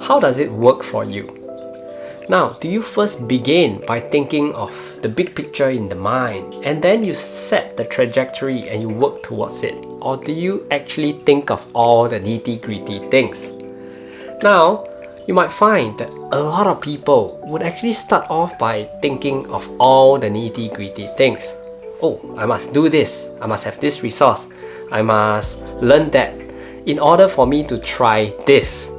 how does it work for you? Now, do you first begin by thinking of the big picture in the mind and then you set the trajectory and you work towards it? Or do you actually think of all the nitty-gritty things? Now, you might find that a lot of people would actually start off by thinking of all the nitty-gritty things. Oh, I must do this, I must have this resource, I must learn that in order for me to try this.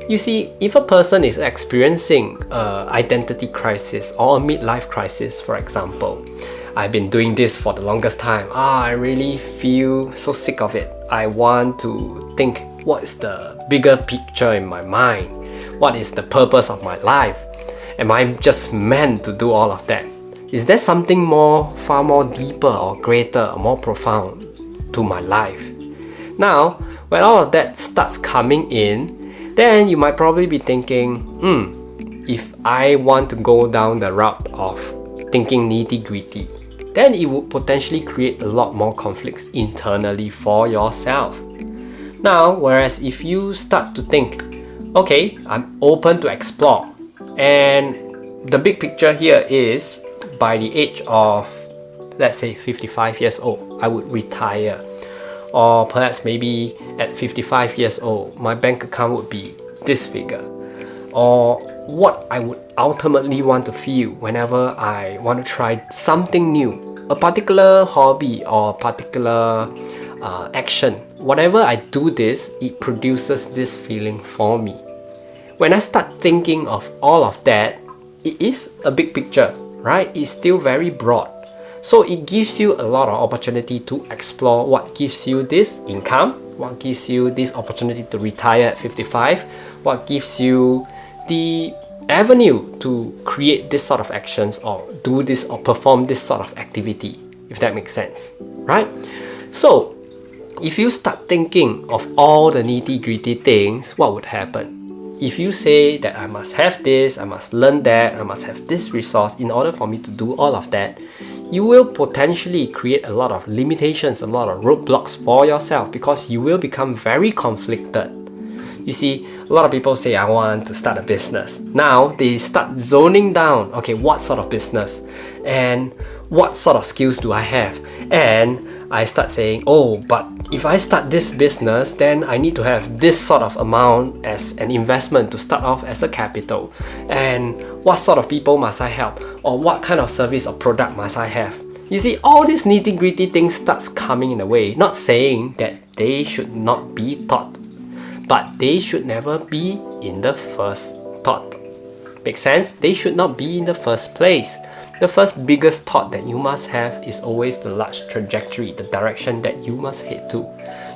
You see, if a person is experiencing an identity crisis or a midlife crisis, for example, I've been doing this for the longest time. I really feel so sick of it. I want to think, what is the bigger picture in my mind? What is the purpose of my life? Am I just meant to do all of that? Is there something far more deeper or greater or more profound to my life? Now, when all of that starts coming in, then you might probably be thinking, if I want to go down the route of thinking nitty-gritty, then it would potentially create a lot more conflicts internally for yourself. Now, whereas if you start to think, okay, I'm open to explore, and the big picture here is by the age of, let's say, 55 years old, I would retire. Or perhaps maybe at 55 years old, my bank account would be this figure. Or what I would ultimately want to feel whenever I want to try something new, a particular hobby or particular action. Whatever I do this, it produces this feeling for me. When I start thinking of all of that, it is a big picture, right? It's still very broad. So it gives you a lot of opportunity to explore what gives you this income, what gives you this opportunity to retire at 55, what gives you the avenue to create this sort of actions or do this or perform this sort of activity, if that makes sense, right? So if you start thinking of all the nitty-gritty things, what would happen? If you say that I must have this, I must learn that, I must have this resource in order for me to do all of that, you will potentially create a lot of limitations, a lot of roadblocks for yourself because you will become very conflicted. You see, a lot of people say, I want to start a business. Now they start zoning down, okay, what sort of business? And what sort of skills do I have? And I start saying, oh, but if I start this business, then I need to have this sort of amount as an investment to start off as a capital. And what sort of people must I help? Or what kind of service or product must I have? You see, all these nitty-gritty things starts coming in the way. Not saying that they should not be taught, but they should never be in the first thought. Make sense? They should not be in the first place. The first biggest thought that you must have is always the large trajectory, the direction that you must head to.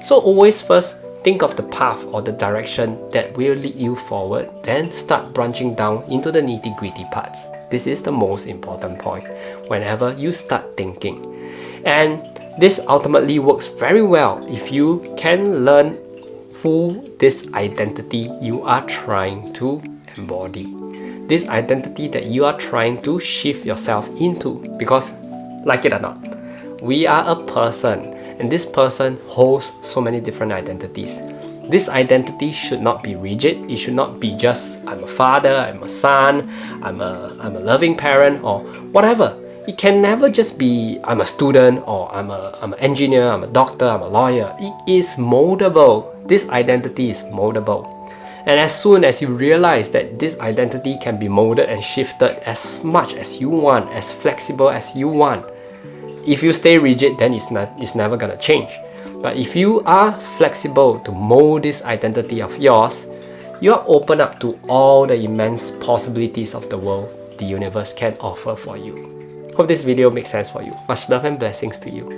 So always first think of the path or the direction that will lead you forward, then start branching down into the nitty-gritty parts. This is the most important point whenever you start thinking. And this ultimately works very well if you can learn who this identity you are trying to embody. This identity that you are trying to shift yourself into, because like it or not, we are a person and this person holds so many different identities. This identity should not be rigid. It should not be just I'm a father, I'm a son, I'm a loving parent or whatever. It can never just be I'm a student or I'm an engineer, I'm a doctor, I'm a lawyer. It is moldable. This identity is moldable. And as soon as you realize that this identity can be molded and shifted as much as you want, as flexible as you want, if you stay rigid, then it's never gonna change. But if you are flexible to mold this identity of yours, you are open up to all the immense possibilities of the world the universe can offer for you. Hope this video makes sense for you. Much love and blessings to you.